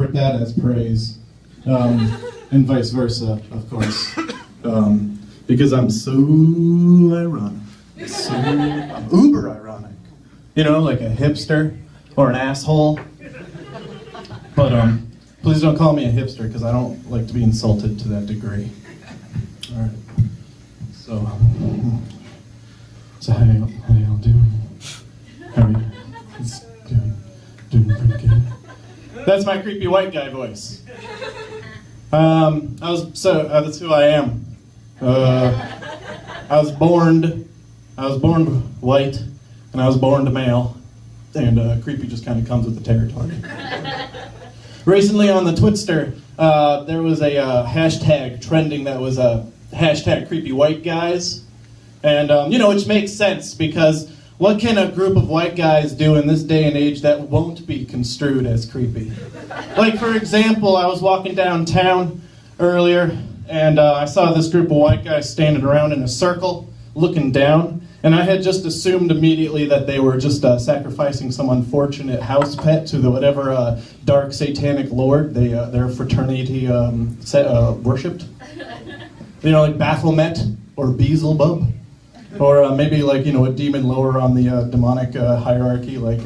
interpret that as praise, and vice versa, of course, because I'm so ironic, I'm uber ironic, you know, like a hipster or an asshole. But please don't call me a hipster because I don't like to be insulted to that degree. All right, so how y'all doing? How are you? It's doing pretty good. That's my creepy white guy voice. That's who I am. I was born white, and I was born male, and creepy just kind of comes with the territory. Recently on the Twitster, there was a hashtag trending that was hashtag creepy white guys, and which makes sense because what can a group of white guys do in this day and age that won't be construed as creepy? Like, for example, I was walking downtown earlier, and I saw this group of white guys standing around in a circle, looking down, and I had just assumed immediately that they were just sacrificing some unfortunate house pet to the whatever dark satanic lord their fraternity worshipped. You know, like Baphomet or Beelzebub. Or maybe like, a demon lower on the demonic hierarchy, like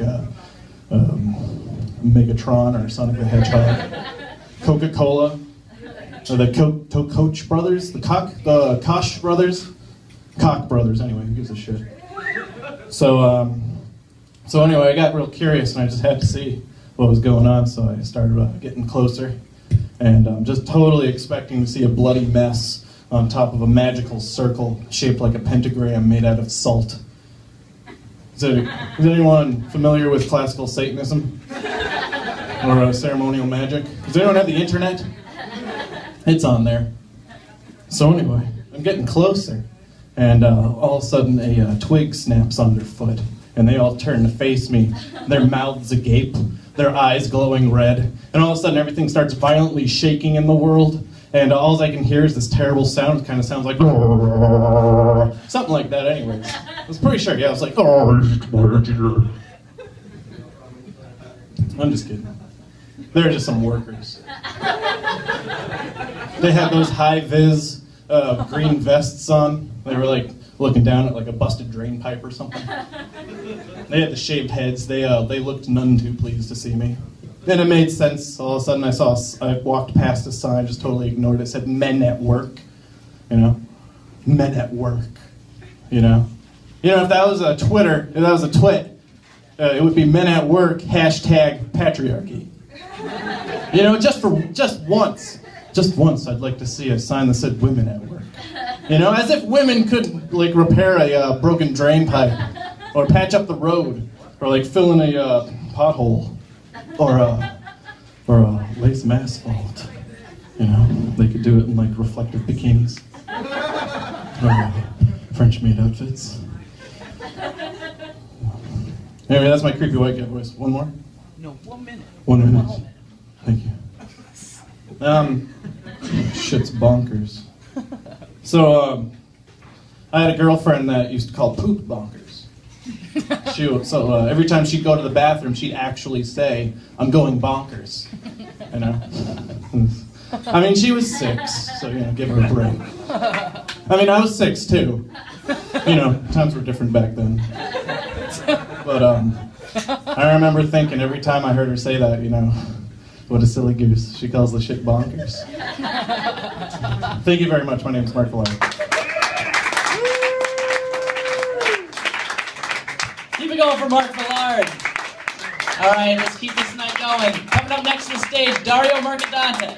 Megatron or Sonic the Hedgehog. Coca-Cola, or the Koch brothers, the Koch brothers, Koch brothers. Anyway, who gives a shit? So anyway, I got real curious and I just had to see what was going on. So I started getting closer, and just totally expecting to see a bloody mess on top of a magical circle shaped like a pentagram made out of salt. Is anyone familiar with classical Satanism? Or ceremonial magic? Does anyone have the internet? It's on there. So anyway, I'm getting closer, and all of a sudden a twig snaps underfoot, and they all turn to face me, their mouths agape, their eyes glowing red, and all of a sudden everything starts violently shaking in the world. And all I can hear is this terrible sound. It kind of sounds like something like that anyways. I was pretty sure, yeah, I was like, I'm just kidding. They're just some workers. They had those high-vis green vests on. They were like looking down at like a busted drain pipe or something. They had the shaved heads. They looked none too pleased to see me. Then it made sense. All of a sudden I walked past a sign, just totally ignored it. It said men at work, men at work, if that was a Twitter, if that was a twit, it would be men at work, hashtag patriarchy. Just once I'd like to see a sign that said women at work. As if women could like repair a broken drain pipe, or patch up the road, or like fill in a pothole. Or lay some asphalt. They could do it in like reflective bikinis. Or French-made outfits. Anyway, that's my creepy white guy voice. One more? No, 1 minute. 1 minute. Thank you. Shit's bonkers. So, I had a girlfriend that used to call poop bonkers. Every time she'd go to the bathroom, she'd actually say, "I'm going bonkers." I mean, she was 6, so give her a break. I mean, I was 6 too. Times were different back then. But I remember thinking every time I heard her say that, what a silly goose. She calls the shit bonkers. Thank you very much. My name is Mark Velard. Keep it going for Mark Velard. All right, let's keep this night going. Coming up next to the stage, Dario Mercadante.